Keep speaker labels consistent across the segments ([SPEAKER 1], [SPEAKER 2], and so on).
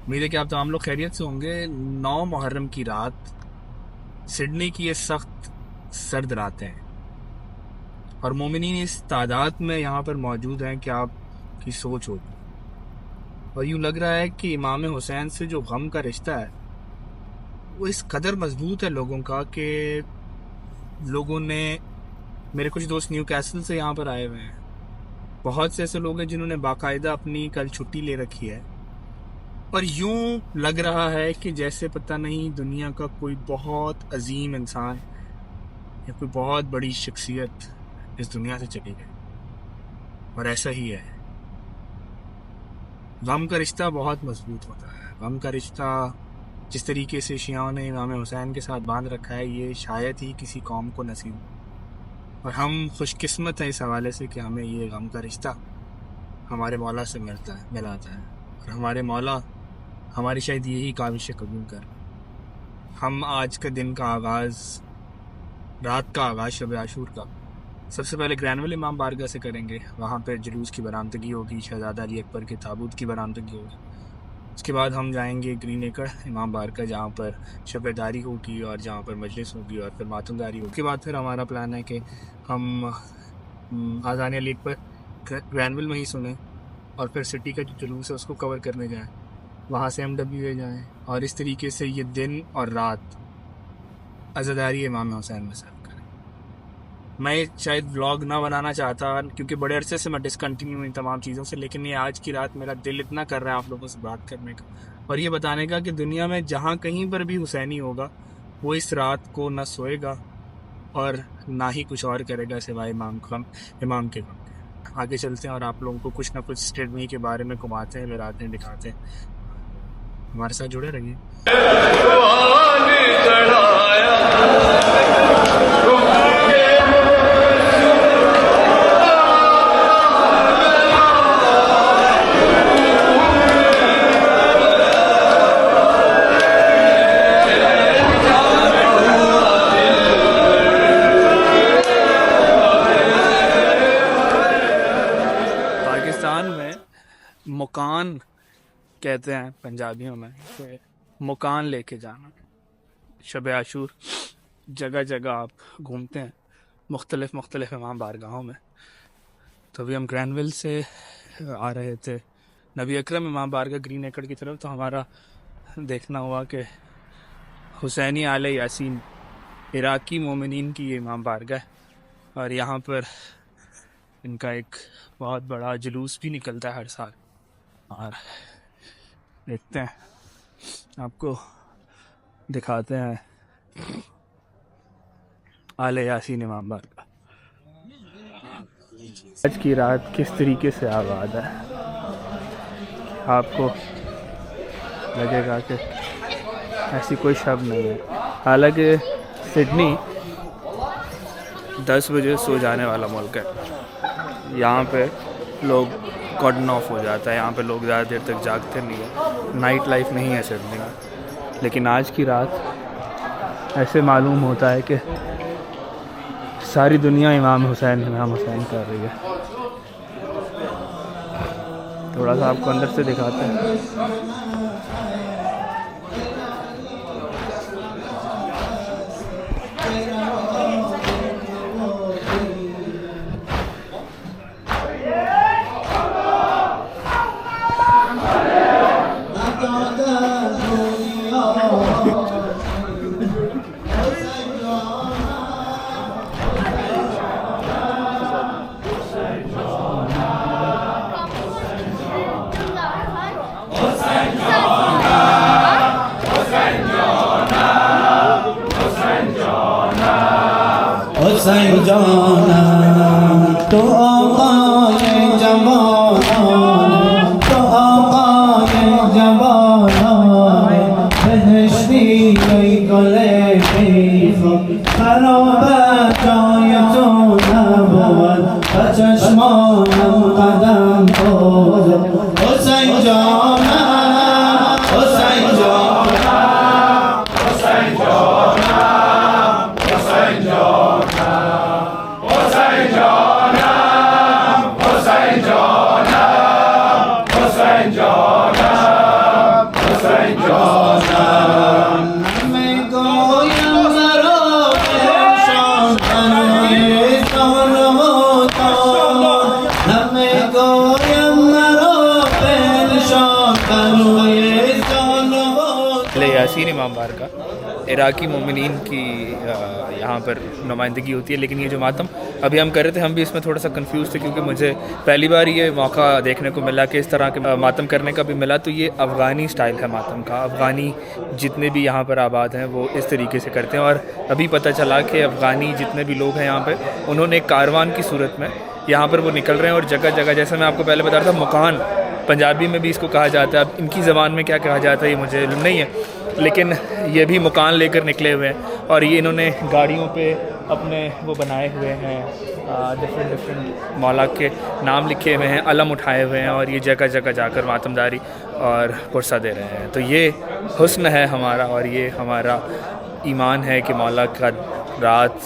[SPEAKER 1] उम्मीद है कि आप तमाम लोग खैरियत से होंगे। 9 मुहर्रम की रात, सिडनी की ये सख्त सर्द रातें हैं और मोमिनीन इस तादाद में यहाँ पर मौजूद हैं कि आपकी सोच होगी। और यूँ लग रहा है कि इमाम हुसैन से जो गम का रिश्ता है वो इस कदर मजबूत है लोगों का कि लोगों ने, मेरे कुछ दोस्त न्यू कैसल से यहाँ पर आए हुए हैं, बहुत से ऐसे लोग हैं जिन्होंने बाकायदा अपनी कल छुट्टी ले रखी है और यूं लग रहा है कि जैसे पता नहीं दुनिया का कोई बहुत अजीम इंसान या कोई बहुत बड़ी शख्सियत इस दुनिया से चली गई। और ऐसा ही है। गम का रिश्ता बहुत मजबूत होता है। गम का रिश्ता जिस तरीके से शियाओं ने इमाम हुसैन के साथ बांध रखा है, ये शायद ही किसी कौम को नसीब हो। और हम खुशकिस्मत हैं इस हवाले से कि हमें ये गम का रिश्ता हमारे मौला से मिलाता है। और हमारे मौला हमारी शायद यही काविश कबूल कर। हम आज के दिन का आगाज़, रात का आगाज़ शब आशूर का सबसे पहले ग्रैनविल इमाम बारगाह से करेंगे। वहाँ पर जुलूस की बरामदगी होगी, शहज़ादा अली अकबर के ताबूत की बरामदगी होगी। उसके बाद हम जाएंगे ग्रीन एकड़ इमाम बारगाह, जहाँ पर शबेदारी होगी और जहाँ पर मजलिस होगी और फिर मातमदारी होगी। उसके बाद फिर हमारा प्लान है कि हम आज़ान अली अकबर ग्रैनविल में ही सुने और फिर सिटी का जो जुलूस है उसको कवर करने जाएँ, वहाँ से MWA जाएँ और इस तरीके से ये दिन और रात अज़ादारी इमाम हुसैन में सर्व करें। मैं शायद व्लॉग ना बनाना चाहता क्योंकि बड़े अरसे से मैं डिसकंटिन्यू हुई तमाम चीज़ों से, लेकिन ये आज की रात मेरा दिल इतना कर रहा है आप लोगों से बात करने का और ये बताने का कि दुनिया में जहाँ कहीं पर भी हुसैनी होगा वो इस रात को ना सोएगा और ना ही कुछ और करेगा सिवाय इमाम के गम के। आगे चलते हैं और आप लोगों को कुछ ना कुछ सिडनी के बारे में घुमाते हैं, लड़ाते हैं, दिखाते हैं। हमारे साथ जुड़े रहिए। पाकिस्तान में मकान कहते हैं पंजाबियों में, कि मकान लेके जाना। शब आशूर जगह जगह आप घूमते हैं मुख्तलिफ इमाम बारगाहों में। तो अभी हम ग्रैनविल से आ रहे थे नबी अकरम इमाम बारगाह ग्रीन एकड़ की तरफ, तो हमारा देखना हुआ कि हुसैनी आले यासीन इराकी मोमिनीन की ये इमाम बारगाह है और यहाँ पर इनका एक बहुत बड़ा जुलूस भी निकलता है हर साल। और देखते हैं, आपको दिखाते हैं आले यासीन इमाम बारगाह। आज की रात किस तरीके से आबाद है, आपको लगेगा कि ऐसी कोई शब नहीं है। हालांकि सिडनी 10 बजे सो जाने वाला मुल्क है। यहाँ पे लोग कॉर्डन ऑफ हो जाता है, यहाँ पे लोग ज़्यादा देर तक जागते नहीं हैं, नाइट लाइफ नहीं है सिडनी में। लेकिन आज की रात ऐसे मालूम होता है कि सारी दुनिया इमाम हुसैन कर रही है। थोड़ा सा आपको अंदर से दिखाते हैं।
[SPEAKER 2] हुसैन जाना तो आक़ाए जमाना, तो आक़ाए जमाना बहश्ती गले खराब जाए तो नबुवत चश्मानम कदम खोज। हुसैन जाना, हुसैन जाना, हुसैन जाना, हुसैन जाना, हुसैन जाना, हुसैन जाना, हुसैन जाना,
[SPEAKER 1] यासीन इमाम बारगाह, इराकी मोमिनीन की यहाँ पर नुमाइंदगी होती है। लेकिन ये जो मातम अभी हम कर रहे थे, हम भी इसमें थोड़ा सा कंफ्यूज थे, क्योंकि मुझे पहली बार ये मौका देखने को मिला कि इस तरह के मातम करने का भी मिला। तो ये अफ़गानी स्टाइल है मातम का। अफ़गानी जितने भी यहाँ पर आबाद हैं वो इस तरीके से करते हैं। और अभी पता चला कि अफ़गानी जितने भी लोग हैं यहाँ पर, उन्होंने एक कारवान की सूरत में यहाँ पर वो निकल रहे हैं। और जगह जगह, जैसे मैं आपको पहले बता रहा था, मकान पंजाबी में भी इसको कहा जाता है। अब इनकी ज़बान में क्या कहा जाता है ये मुझे इल्म नहीं है, लेकिन ये भी मकान लेकर निकले हुए हैं। और ये इन्होंने गाड़ियों पे अपने वो बनाए हुए हैं, डिफरेंट मौला के नाम लिखे हुए हैं, अलम उठाए हुए हैं, और ये जगह जगह जाकर मातमदारी और पुरसा दे रहे हैं। तो ये हुस्न है हमारा, और ये हमारा ईमान है कि मौला का रात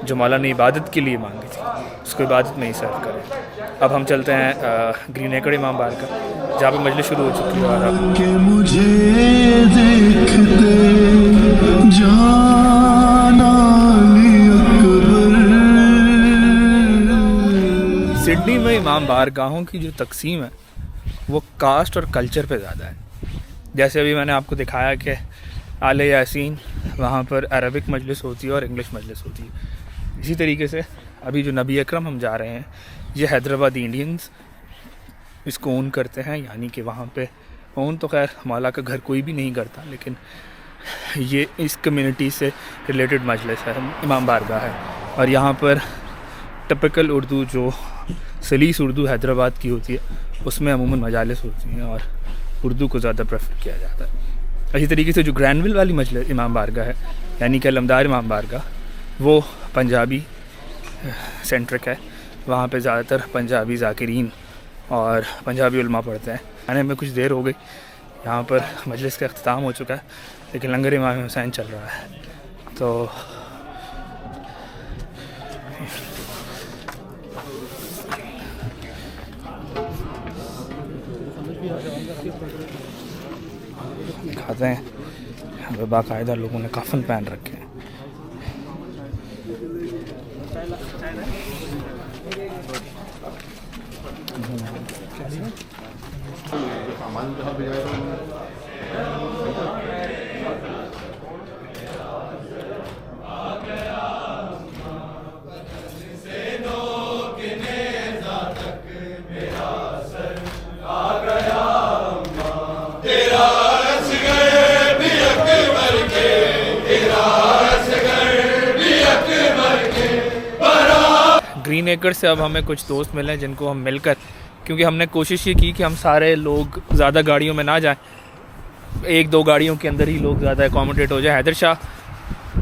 [SPEAKER 1] जो मौला ने इबादत के लिए मांगी थी, उसको इबादत में ही सर्व करें। अब हम चलते हैं ग्रीन एकड़ इमाम बारगाह, जहाँ पे मजलिस शुरू हो चुकी है। और अब
[SPEAKER 2] कि मुझे देखते जाना अकबर।
[SPEAKER 1] सिडनी में इमाम बारगाहों की जो तकसीम है वो कास्ट और कल्चर पे ज़्यादा है। जैसे अभी मैंने आपको दिखाया कि आले यासीन वहाँ पर अरबिक मजलिस होती है और इंग्लिश मजलिस होती है। इसी तरीके से अभी जो नबी अकरम हम जा रहे हैं, ये हैदराबादी इंडियंस इसको ओन करते हैं। यानी कि वहाँ पे ओन तो खैर मौला का घर कोई भी नहीं करता, लेकिन ये इस कम्युनिटी से रिलेटेड मजलिस है, इमाम बारगाह है। और यहाँ पर टिपिकल उर्दू जो सलीस उर्दू हैदराबाद की होती है, उसमें अमूमन मजालिस होती हैं और उर्दू को ज़्यादा प्रेफर किया जाता है। इसी तरीके से जो ग्रैनविल वाली मजलिस इमाम बारगाह है, यानी कि अलमदार इमाम बारगाह, वो पंजाबी सेंट्रिक है। वहाँ पे ज़्यादातर पंजाबी ज़ाकिरीन और पंजाबी उलमा पढ़ते हैं। आने में कुछ देर हो गई, यहाँ पर मजलिस का अख्ताम हो चुका है, लेकिन लंगर इमाम हुसैन चल रहा है। तो दिखाते हैं, यहाँ पर बाकायदा लोगों ने कफन पहन रखे हैं। ग्रीन एकड़ से अब हमें कुछ दोस्त मिले जिनको हम मिलकर, क्योंकि हमने कोशिश ये की कि हम सारे लोग ज़्यादा गाड़ियों में ना जाएं, एक दो गाड़ियों के अंदर ही लोग ज़्यादा एकोमोडेट हो जाए।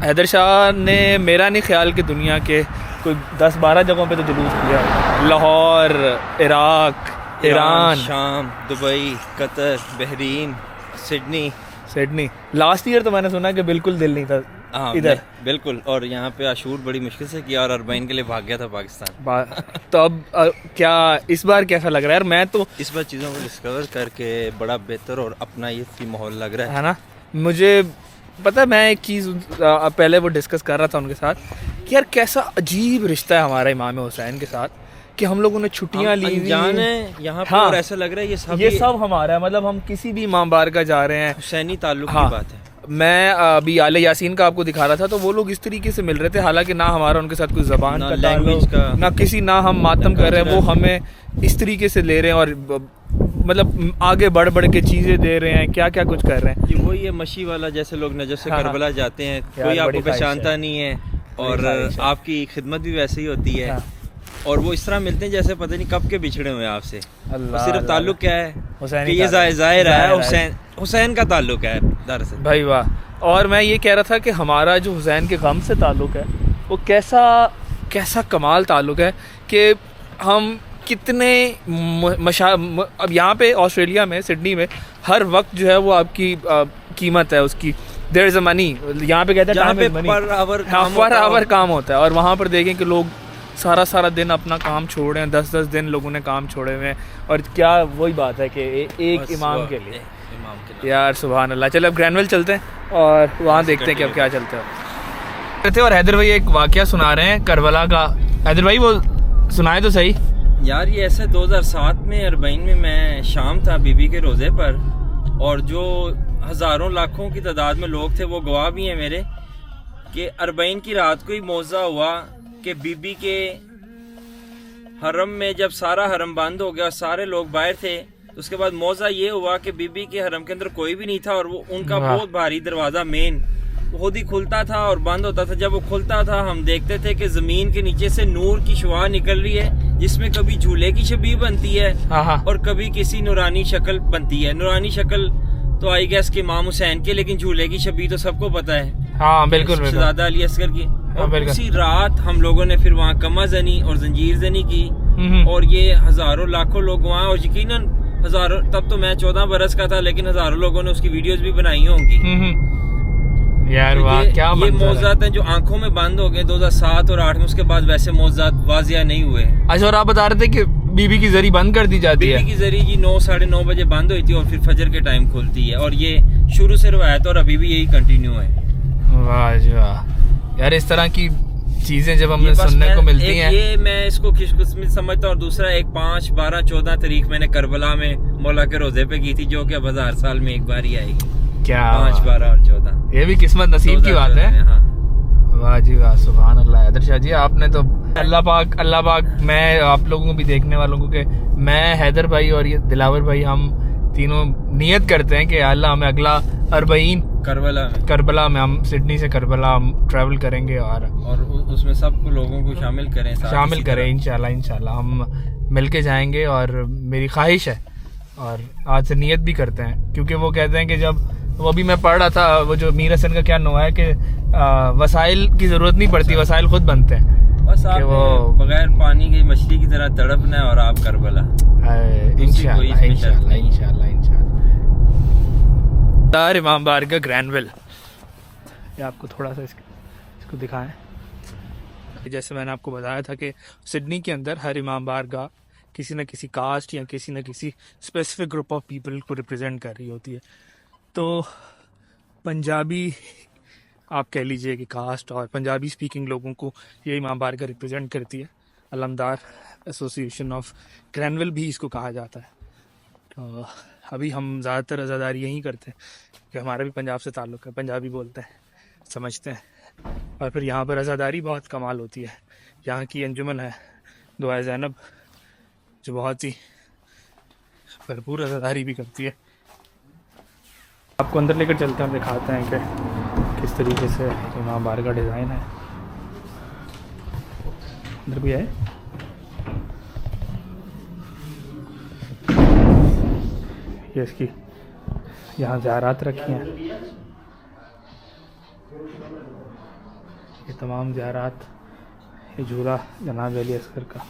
[SPEAKER 1] हैदर शाह ने मेरा नहीं ख्याल कि दुनिया के कोई 10-12 जगहों पे तो जुलूस किया, लाहौर, इराक, ईरान,
[SPEAKER 3] शाम, Dubai, Qatar, Bahrain, Sydney. Last year तो मैंने सुना कि बिल्कुल दिल नहीं था इधर, बिल्कुल। और यहाँ पे आशूर बड़ी मुश्किल से किया और अरबाइन के लिए भाग गया था पाकिस्तान।
[SPEAKER 1] तो अब क्या इस बार कैसा लग रहा है यार? मैं तो
[SPEAKER 3] इस बार चीज़ों को डिस्कवर करके बड़ा बेहतर और अपना ये माहौल लग रहा
[SPEAKER 1] है ना। मुझे पता है, मैं एक चीज़ पहले वो डिस्कस कर रहा था उनके साथ कि यार कैसा अजीब रिश्ता है हमारा इमाम हुसैन के साथ, कि हम लोगों ने छुट्टियां ली
[SPEAKER 3] जाने यहाँ पर। और ऐसा लग रहा है ये सब
[SPEAKER 1] हमारा है। मतलब हम किसी भी इमाम बारगाह जा रहे हैं,
[SPEAKER 3] हुसैनी ताल्लुक की बात है।
[SPEAKER 1] मैं अभी आले यासीन का आपको दिखा रहा था, तो वो लोग इस तरीके से मिल रहे थे, हालांकि ना हमारा उनके साथ कोई ज़बान का
[SPEAKER 3] लैंग्वेज का
[SPEAKER 1] ना हम मातम कर रहे हैं, वो हमें इस तरीके से ले रहे हैं और मतलब आगे बढ़ के चीज़ें दे रहे हैं, क्या क्या कुछ कर रहे हैं।
[SPEAKER 3] वो ये मशी वाला, जैसे लोग नजर से करबला जाते हैं, कोई आपको पहचानता नहीं है और आपकी खिदमत भी वैसे ही होती है, और वो इस तरह मिलते हैं जैसे पता नहीं कब के बिछड़े हुए आपसे। सिर्फ ताल्लुक क्या है कि ये जाहिर है हुसैन का ताल्लुक है दरअसल।
[SPEAKER 1] भाई वाह। और मैं ये कह रहा था कि हमारा जो हुसैन के गम से ताल्लुक है वो कैसा कमाल ताल्लुक है कि हम कितने अब यहाँ पे ऑस्ट्रेलिया में, सिडनी में हर वक्त जो है वो आपकी कीमत है उसकी, देयर इज़ अ मनी। यहाँ पे कहते हैं पर आवर काम होता है, और वहाँ पर देखें कि लोग सारा दिन अपना काम छोड़े हैं, 10-10 दिन लोगों ने काम छोड़े हुए हैं। और क्या वही बात है कि एक इमाम के लिए यार सुभान अल्लाह। चलो अब ग्रैनविल चलते हैं और वहाँ देखते हैं कि अब क्या चलता है। और हैदर भाई एक वाकया सुना रहे हैं करबला का। हैदर भाई वो सुनाए तो सही
[SPEAKER 3] यार। ये ऐसे 2007 में अरबाइन में मैं शाम था बीबी के रोज़े पर, और जो हज़ारों लाखों की तादाद में लोग थे, वो गवाह भी हैं मेरे, कि अरबईन की रात को ही मौज़ा हुआ कि बीबी के हरम में जब सारा हरम बंद हो गया और सारे लोग बाहर थे, तो उसके बाद मौज़ा ये हुआ कि बीबी के हरम के अंदर कोई भी नहीं था और वो उनका बहुत भारी दरवाज़ा मेन खुद ही खुलता था और बंद होता था। जब वो खुलता था हम देखते थे कि ज़मीन के नीचे से नूर की शुआ निकल रही है, जिसमें कभी झूले की शबीह बनती है और कभी किसी नूरानी शक्ल बनती है। नूरानी शक्ल तो आई गैस के इमाम हुसैन के, लेकिन झूले की शबीह तो सबको पता है।
[SPEAKER 1] हाँ बिल्कुल,
[SPEAKER 3] शहजादा अली असगर की। और उसी रात हम लोगों ने फिर वहाँ कमा जनी और जंजीर जनी की, और ये हज़ारों लाखों लोग वहाँ, और यकीनन हज़ारों, तब तो मैं 14 बरस का था, लेकिन हज़ारों लोगों ने उसकी वीडियोस भी बनाई होंगी।
[SPEAKER 1] यार वाह, क्या
[SPEAKER 3] ये मौज़ात हैं जो आंखों में बंद हो गए 2007 और 8 में, उसके बाद वैसे मौज़ात वाजिया नहीं हुए।
[SPEAKER 1] अच्छा, और आप बता रहे थे कि बीबी की जरी बंद कर दी जाती है?
[SPEAKER 3] बीबी की जरी जी 9 साढ़े 9 बजे बंद हुई थी और फिर फजर के टाइम खुलती है, और ये शुरू से रवायत और अभी भी यही कंटिन्यू है।
[SPEAKER 1] वाह जी वाह यार, इस तरह की चीजें जब हमें सुनने को मिलती हैं,
[SPEAKER 3] ये मैं इसको खुशकिस्मत समझता हूँ। और दूसरा, एक 5, 12, 14 तारीख मैंने करबला में मौला के रोजे पे की थी, जो कि अब 1000 साल में एक बार ही आएगी।
[SPEAKER 1] क्या
[SPEAKER 3] 5, 12 और 14,
[SPEAKER 1] ये भी किस्मत नसीब की बात है।
[SPEAKER 3] हाँ।
[SPEAKER 1] वाह जी वाह, सुभान अल्लाह। हैदर शाह जी, आपने तो अल्लाह पाक, मैं आप लोगों को भी, देखने वालों को, कि मैं, हैदर भाई और ये दिलावर भाई, हम तीनों नियत करते हैं कि अल्लाह हमें अगला अरबईन करबला में हम सिडनी से करबला हम ट्रैवल करेंगे और
[SPEAKER 3] उसमें सब लोगों को शामिल करें
[SPEAKER 1] इंशाल्लाह हम मिलके जाएंगे। और मेरी ख्वाहिश है, और आज से नियत भी करते हैं, क्योंकि वो कहते हैं कि जब वो भी मैं पढ़ रहा था, वो जो मीर हसन का क्या नुआ है कि वसाइल की जरूरत नहीं पड़ती, वसाइल खुद बनते हैं।
[SPEAKER 3] बस आप वो बगैर पानी की मछली की तरह तड़पना है और आप करबला।
[SPEAKER 1] इंशाल्लाह इमाम बारगाह ग्रैनविल, ये आपको थोड़ा सा इसको दिखाएं। जैसे मैंने आपको बताया था कि सिडनी के अंदर हर इमाम बारगाह किसी न किसी कास्ट या किसी न किसी स्पेसिफिक ग्रुप ऑफ पीपल को रिप्रेजेंट कर रही होती है। तो पंजाबी आप कह लीजिए कि कास्ट, और पंजाबी स्पीकिंग लोगों को ये इमाम बारगाह रिप्रेजेंट करती है। अलमदार एसोसिएशन ऑफ ग्रैनविल भी इसको कहा जाता है। तो अभी हम ज़्यादातर अज़ादारी यहीं करते हैं कि हमारा भी पंजाब से ताल्लुक़ है, पंजाबी बोलते हैं, समझते हैं। और फिर यहाँ पर अज़ादारी बहुत कमाल होती है। यहाँ की अंजुमन है दुआए ज़ैनब, जो बहुत ही भरपूर अज़ादारी भी करती है। आपको अंदर लेकर चलते हैं, दिखाते हैं कि किस तरीके से इमाम बारगाह डिज़ाइन है। अंदर भी है, ये इसकी यहाँ ज़ियारत रखी हैं, ये तमाम ज़ियारत, ये झूला जनाब अली असगर का,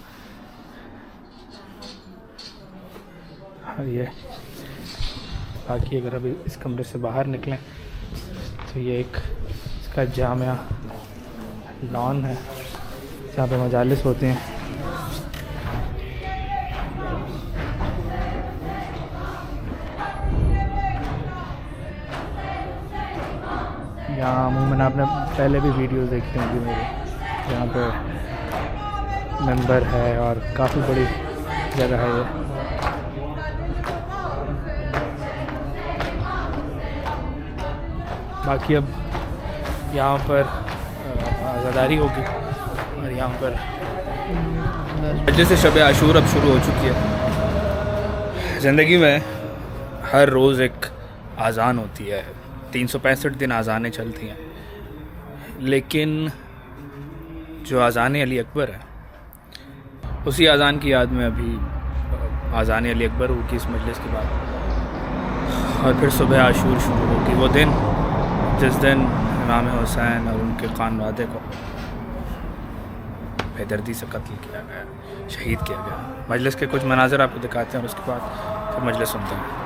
[SPEAKER 1] और ये बाकी अगर अभी इस कमरे से बाहर निकलें तो ये एक इसका जामिया लॉन है जहाँ पे मजालिस होते हैं। यहाँ अमूमन आपने पहले भी वीडियोस देखी होंगी मेरे, यहाँ पे मेंबर है और काफ़ी बड़ी जगह है ये। बाकी अब यहाँ पर आज़ादारी होगी और यहाँ पर जैसे शब आशूर अब शुरू हो चुकी है। ज़िंदगी में हर रोज़ एक आज़ान होती है, 365 दिन आज़ानें चलती हैं, लेकिन जो आज़ान अली अकबर है उसी आज़ान की याद में अभी आज़ान अली अकबर होगी इस मजलिस के बाद, और फिर सुबह आशूर शुरू होगी, वो दिन जिस दिन इमाम हुसैन और उनके खानवादे को बेदर्दी से कत्ल किया गया, शहीद किया गया। मजलिस के कुछ मनाज़र आपको दिखाते हैं और उसके बाद फिर मजलिस सुनते हैं।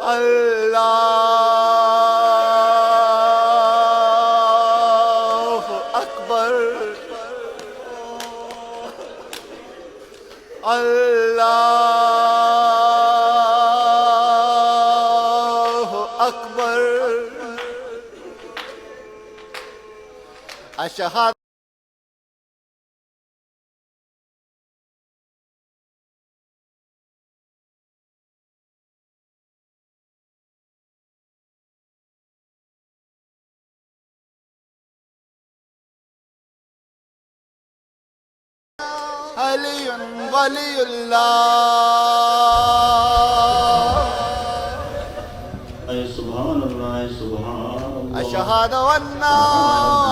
[SPEAKER 4] अल्लाहु अकबर अल्लाहु अकबर अशहद अली वलीउल्लाह अशहदु अन्ना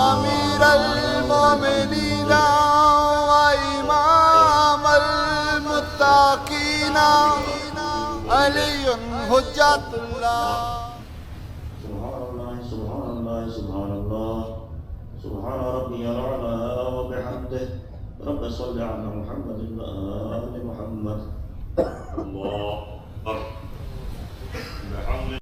[SPEAKER 4] अमीरल मोमिनीन व इमामल मुत्तकीन अलीयुन हुज्जतुल्लाह
[SPEAKER 5] सुभान रब्बियल आला व बिहम्दिही रब्bi सल्लि अला मुहम्मद व आलि मुहम्मद। अल्लाह